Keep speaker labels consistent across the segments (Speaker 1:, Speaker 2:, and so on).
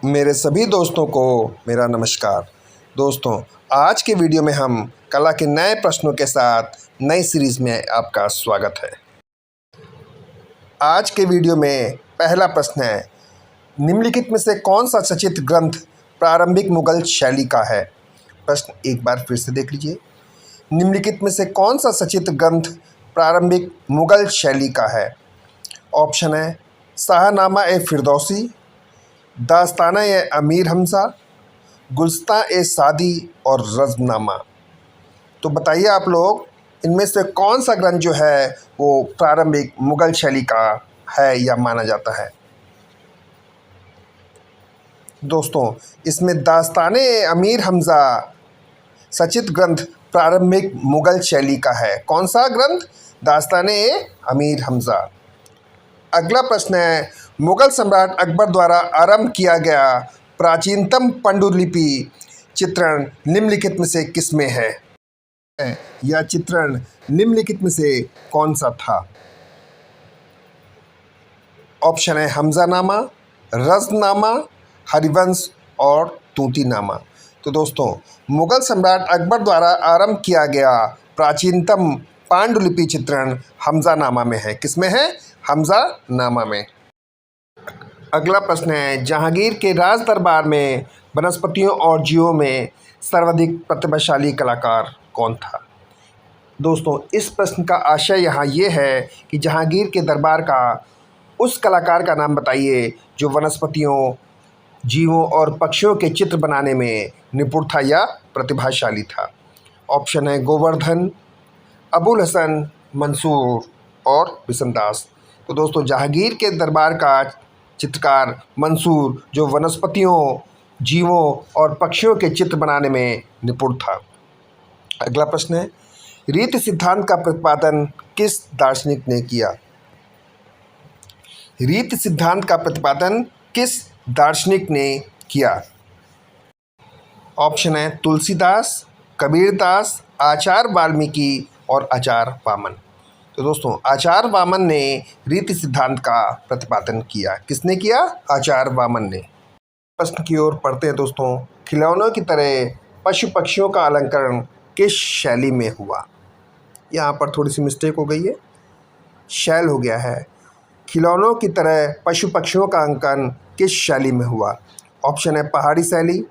Speaker 1: मेरे सभी दोस्तों को मेरा नमस्कार। दोस्तों, आज के वीडियो में हम कला के नए प्रश्नों के साथ नई सीरीज़ में आपका स्वागत है। आज के वीडियो में पहला प्रश्न है, निम्नलिखित में से कौन सा सचित्र ग्रंथ प्रारंभिक मुगल शैली का है? प्रश्न एक बार फिर से देख लीजिए। निम्नलिखित में से कौन सा सचित्र ग्रंथ प्रारंभिक मुगल शैली का है? ऑप्शन है शाहनामा ए फिरदौसी, दास्ताना ए अमीर हमजा, गुलस्तां ए सादी और रज़्मनामा। तो बताइए आप लोग, इनमें से कौन सा ग्रंथ जो है वो प्रारंभिक मुगल शैली का है या माना जाता है? दोस्तों, इसमें दास्ताने ए अमीर हमजा सचित्र ग्रंथ प्रारंभिक मुगल शैली का है। कौन सा ग्रंथ? दास्ताने ए अमीर हमजा। अगला प्रश्न है, मुगल सम्राट अकबर द्वारा आरंभ किया गया प्राचीनतम पांडुलिपि चित्रण निम्नलिखित में से किसमें है? यह चित्रण निम्नलिखित में से कौन सा था? ऑप्शन है हमजानामा, रज़्मनामा, हरिवंश और तूतीनामा। तो दोस्तों, मुगल सम्राट अकबर द्वारा आरंभ किया गया प्राचीनतम पांडुलिपि चित्रण हमजानामा में है। किसमें है? हमजानामा में। अगला प्रश्न है, जहांगीर के राज दरबार में वनस्पतियों और जीवों में सर्वाधिक प्रतिभाशाली कलाकार कौन था? दोस्तों, इस प्रश्न का आशय यहाँ ये है कि जहांगीर के दरबार का उस कलाकार का नाम बताइए जो वनस्पतियों, जीवों और पक्षियों के चित्र बनाने में निपुण था या प्रतिभाशाली था। ऑप्शन है गोवर्धन, अबुल हसन, मंसूर और बिशनदास। तो दोस्तों, जहांगीर के दरबार का चित्रकार मंसूर जो वनस्पतियों, जीवों और पक्षियों के चित्र बनाने में निपुण था। अगला प्रश्न है, रीति सिद्धांत का प्रतिपादन किस दार्शनिक ने किया? रीति सिद्धांत का प्रतिपादन किस दार्शनिक ने किया? ऑप्शन है तुलसीदास, कबीरदास, आचार्य वाल्मीकि और आचार्य वामन। तो दोस्तों, आचार्य वामन ने रीति सिद्धांत का प्रतिपादन किया। किसने किया? आचार्य वामन ने। प्रश्न की ओर पढ़ते हैं दोस्तों। खिलौनों की तरह पशु पक्षियों का अलंकरण किस शैली में हुआ? यहाँ पर थोड़ी सी मिस्टेक हो गई है, शैल हो गया है। खिलौनों की तरह पशु पक्षियों का अंकन किस शैली में हुआ? ऑप्शन है पहाड़ी शैली,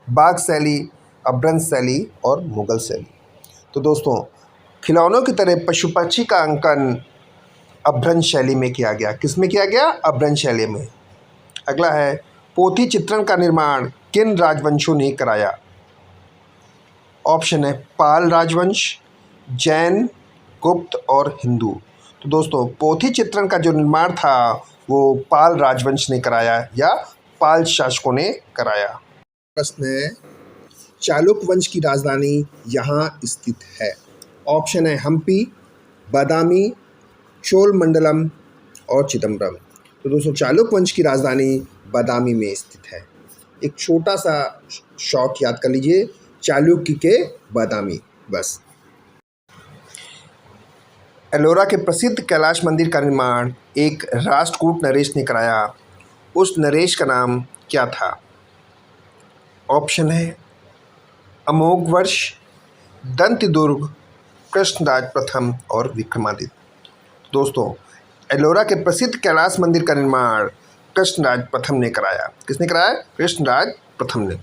Speaker 1: बाग शैली, अभ्रंश शैली और मुगल शैली। तो दोस्तों, खिलौनों की तरह पशु पक्षी का अंकन अभ्रंश शैली में किया गया। किस में किया गया? अभ्रंश शैली में। अगला है, पोथी चित्रण का निर्माण किन राजवंशों ने कराया? ऑप्शन है पाल राजवंश, जैन, गुप्त और हिंदू। तो दोस्तों, पोथी चित्रण का जो निर्माण था वो पाल राजवंश ने कराया या पाल शासकों ने कराया। प्रश्न है, चालुक्य वंश की राजधानी यहाँ स्थित है। ऑप्शन है हम्पी, बादामी, चोलमंडलम और चिदम्बरम। तो दोस्तों, चालुक्य वंश की राजधानी बादामी में स्थित है। एक छोटा सा शॉर्ट याद कर लीजिए, चालुक्य के बादामी, बस। एलोरा के प्रसिद्ध कैलाश मंदिर का निर्माण एक राष्ट्रकूट नरेश ने कराया। उस नरेश का नाम क्या था? ऑप्शन है अमोघवर्ष, दंतिदुर्ग, कृष्णराज प्रथम और विक्रमादित्य। दोस्तों, एलोरा के प्रसिद्ध कैलाश मंदिर का निर्माण कृष्णराज प्रथम ने कराया। किसने कराया? कृष्णराज प्रथम ने।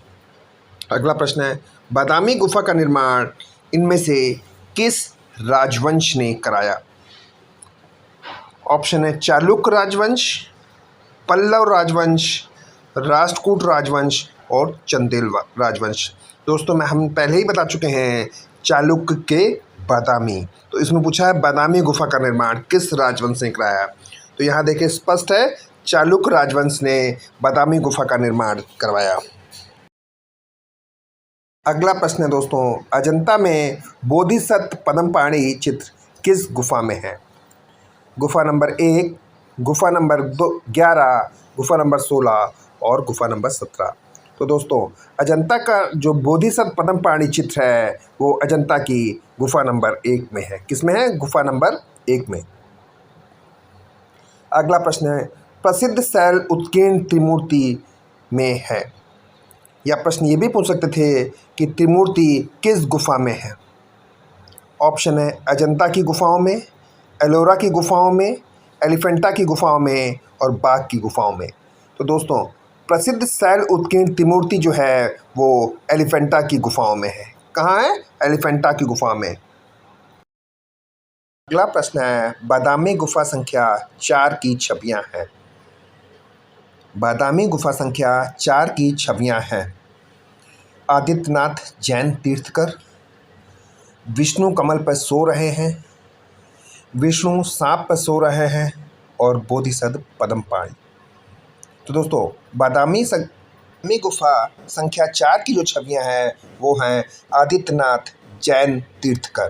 Speaker 1: अगला प्रश्न है, बादामी गुफा का निर्माण इनमें से किस राजवंश ने कराया? ऑप्शन है चालुक्य राजवंश, पल्लव राजवंश, राष्ट्रकूट राजवंश और चंदेल राजवंश। दोस्तों, हम पहले ही बता चुके हैं चालुक्य के बादामी। तो इसमें पूछा है बादामी गुफा का निर्माण किस राजवंश ने कराया? तो यहाँ देखिए स्पष्ट है, चालुक्य राजवंश ने बादामी गुफा का निर्माण करवाया। अगला प्रश्न है दोस्तों, अजंता में बोधिसत्व पद्मपाणि चित्र किस गुफा में है? गुफा नंबर 1, गुफा नंबर 11, गुफा नंबर 16 और गुफा नंबर 17। तो दोस्तों, अजंता का जो बोधिसत्व पद्मपाणि चित्र है वो अजंता की गुफा नंबर 1 में है। किस में है? गुफा नंबर 1 में। अगला प्रश्न है, प्रसिद्ध शैल उत्कीर्ण त्रिमूर्ति में है। या प्रश्न ये भी पूछ सकते थे कि त्रिमूर्ति किस गुफा में है। ऑप्शन है अजंता की गुफाओं में, एलोरा की गुफाओं में, एलिफेंटा की गुफाओं में और बाघ की गुफाओं में। तो दोस्तों प्रसिद्ध शैल उत्कीर्ण त्रिमूर्ति जो है वो एलिफेंटा की गुफाओं में है। कहाँ है? एलिफेंटा की गुफा में। अगला प्रश्न है बादामी गुफा संख्या 4 की छवियां हैं। बादामी गुफा संख्या 4 की छवियां हैं। आदित्यनाथ जैन तीर्थकर, विष्णु कमल पर सो रहे हैं, विष्णु सांप पर सो रहे हैं और बोधिसत्व पद्म पाणी। तो दोस्तों बादामी गुफा संख्या 4 की जो छवियां हैं वो हैं आदित्यनाथ जैन तीर्थकर।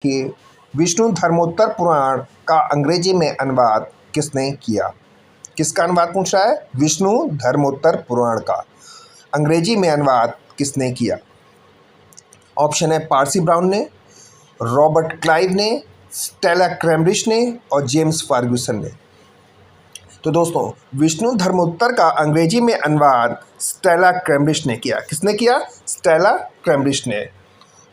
Speaker 1: कि विष्णु धर्मोत्तर पुराण का अंग्रेजी में अनुवाद किसने किया? किसका अनुवाद पूछ रहा है? विष्णु धर्मोत्तर पुराण का अंग्रेजी में अनुवाद किसने किया? ऑप्शन है पार्सी ब्राउन ने, रॉबर्ट क्लाइव ने, स्टेला क्रैम्ब्रिज ने और जेम्स फर्ग्यूसन ने। तो दोस्तों विष्णु धर्मोत्तर का अंग्रेजी में अनुवाद स्टेला क्रैम्ब्रिज ने किया। किसने किया? स्टेला क्रैम्ब्रिज ने।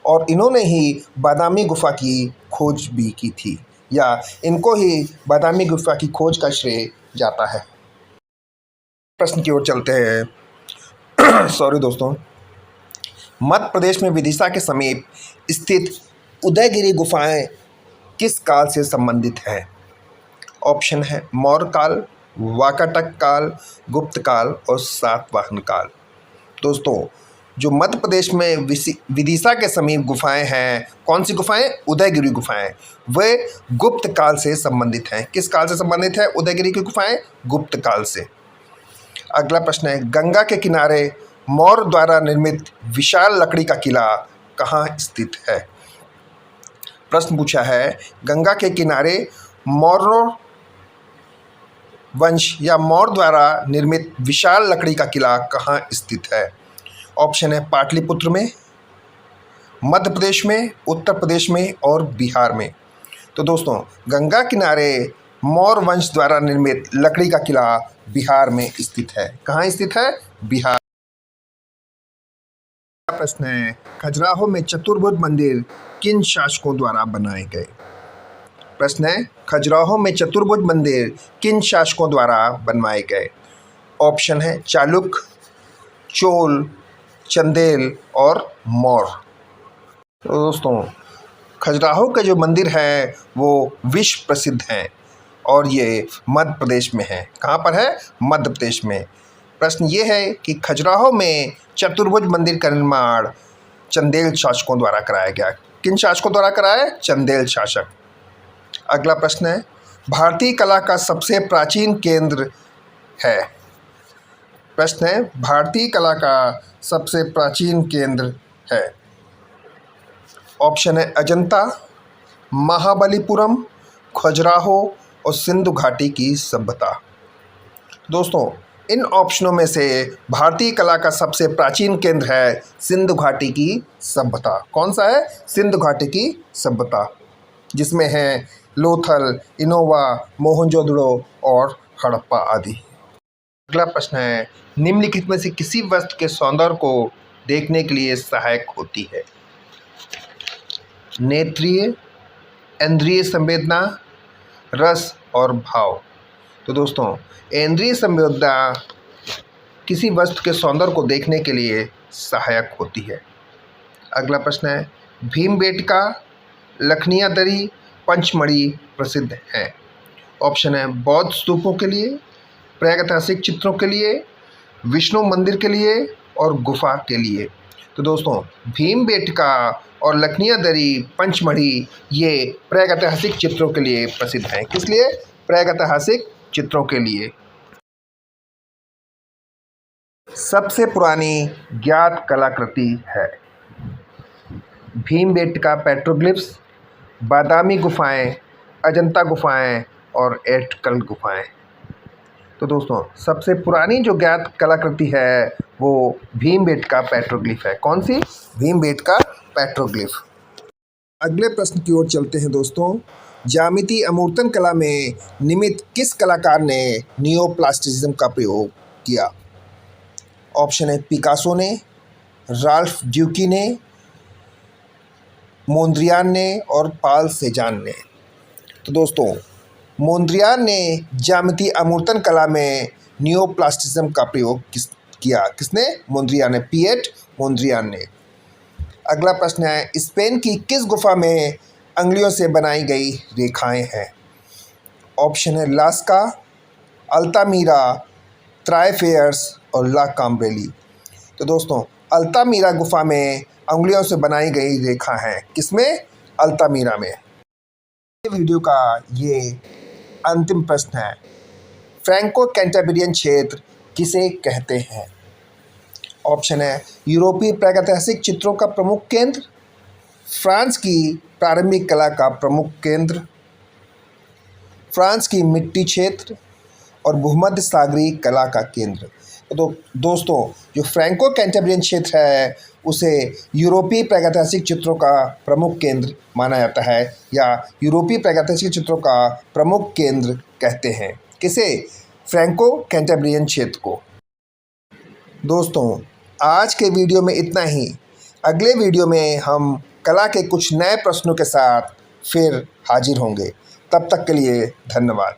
Speaker 1: और इन्होंने ही बादामी गुफा की खोज भी की थी, या इनको ही बादामी गुफा की खोज का श्रेय जाता है। प्रश्न की ओर चलते हैं। सॉरी दोस्तों, मध्य प्रदेश में विदिशा के समीप स्थित उदयगिरी गुफाएं किस काल से संबंधित हैं? ऑप्शन है मौर्य काल, वाकाटक काल, गुप्त काल और सातवाहन काल। दोस्तों जो मध्य प्रदेश में विदिशा के समीप गुफाएं हैं, कौन सी गुफाएं? उदयगिरी गुफाएं, वे गुप्त काल से संबंधित हैं। किस काल से संबंधित है उदयगिरी की गुफाएं? गुप्त काल से। अगला प्रश्न है गंगा के किनारे मौर्य द्वारा निर्मित विशाल लकड़ी का किला कहाँ स्थित है? प्रश्न पूछा है गंगा के किनारे मौर्य वंश या मौर्य द्वारा निर्मित विशाल लकड़ी का किला कहाँ स्थित है? ऑप्शन है पाटलिपुत्र में, मध्य प्रदेश में, उत्तर प्रदेश में और बिहार में। तो दोस्तों गंगा किनारे मौर्य वंश द्वारा निर्मित लकड़ी का किला बिहार में स्थित है। कहाँ स्थित है? बिहार। प्रश्न है खजुराहो में चतुर्भुज मंदिर किन शासकों द्वारा बनाए गए? प्रश्न है खजुराहो में चतुर्भुज मंदिर किन शासकों द्वारा बनवाए गए? ऑप्शन है चालुक्य, चोल, चंदेल और मौर्य। तो दोस्तों खजुराहो के जो मंदिर है वो विश्व प्रसिद्ध हैं और ये मध्य प्रदेश में है। कहाँ पर है? मध्य प्रदेश में। प्रश्न ये है कि खजुराहो में चतुर्भुज मंदिर का निर्माण चंदेल शासकों द्वारा कराया गया। किन शासकों द्वारा कराया? चंदेल शासक। अगला प्रश्न है भारतीय कला का सबसे प्राचीन केंद्र है। प्रश्न है भारतीय कला का सबसे प्राचीन केंद्र है। ऑप्शन है अजंता, महाबलीपुरम, खजुराहो और सिंधु घाटी की सभ्यता। दोस्तों इन ऑप्शनों में से भारतीय कला का सबसे प्राचीन केंद्र है सिंधु घाटी की सभ्यता। कौन सा है? सिंधु घाटी की सभ्यता, जिसमें है लोथल, इनोवा, मोहनजोदड़ो और हड़प्पा आदि। अगला प्रश्न है निम्नलिखित में से किसी वस्तु के सौंदर्य को देखने के लिए सहायक होती है? नेत्रीय, इंद्रिय संवेदना, रस और भाव। तो दोस्तों इंद्रिय संवेदना किसी वस्तु के सौंदर्य को देखने के लिए सहायक होती है। अगला प्रश्न है भीमबेटका, लखनिया दरी, पंचमढ़ी प्रसिद्ध हैं। ऑप्शन है बौद्ध स्तूपों के लिए, प्रागैतिहासिक चित्रों के लिए, विष्णु मंदिर के लिए और गुफा के लिए। तो दोस्तों भीमबेटका और लखनिया दरी, पंचमढ़ी ये प्रागैतिहासिक चित्रों के लिए प्रसिद्ध हैं। किस लिए? प्रागैतिहासिक चित्रों के लिए। सबसे पुरानी ज्ञात कलाकृति है भीमबेटका पेट्रोग्लिफ्स, बादामी गुफाएं, अजंता गुफाएं और एटकल गुफाएं। तो दोस्तों सबसे पुरानी जो ज्ञात कलाकृति है वो भीमबेटका पेट्रोग्लिफ है। कौन सी? भीमबेटका पेट्रोग्लिफ। अगले प्रश्न की ओर चलते हैं दोस्तों। ज्यामिति अमूर्तन कला में निमित्त किस कलाकार ने नियोप्लास्टिसिज्म का प्रयोग किया? ऑप्शन है पिकासो ने, राल्फ ड्यूकी ने, मोंद्रियान ने और पाल सेजान ने। तो दोस्तों, मोंद्रियान ने ज्यामितीय अमूर्तन कला में नियोप्लास्टिज्म का प्रयोग किया? किसने? मोंद्रियान ने, पिएट मोंद्रियान ने। अगला प्रश्न है, स्पेन की किस गुफा में अंगुलियों से बनाई गई रेखाएं हैं? ऑप्शन है लास्का, अल्तामीरा, त्राइफेयर्स और ला काम्ब्रेली। तो दोस्तों, अल्तामीरा गुफा में अंगुलियों से बनाई गई रेखा है। किसमें? अल्तामीरा में। वीडियो का ये अंतिम प्रश्न है, फ्रैंको कैंटेबरियन क्षेत्र किसे कहते हैं? ऑप्शन है यूरोपीय प्रागैतिहासिक चित्रों का प्रमुख केंद्र, फ्रांस की प्रारंभिक कला का प्रमुख केंद्र, फ्रांस की मिट्टी क्षेत्र और भूमध्य सागरीय कला का केंद्र। तो दोस्तों, जो फ्रैंको कैंटेबरियन क्षेत्र है उसे यूरोपीय प्रागैतिहासिक चित्रों का प्रमुख केंद्र माना जाता है, या यूरोपीय प्रागैतिहासिक चित्रों का प्रमुख केंद्र कहते हैं। किसे? फ्रैंको कैंटेबरियन क्षेत्र को। दोस्तों, आज के वीडियो में इतना ही। अगले वीडियो में हम कला के कुछ नए प्रश्नों के साथ फिर हाजिर होंगे। तब तक के लिए धन्यवाद।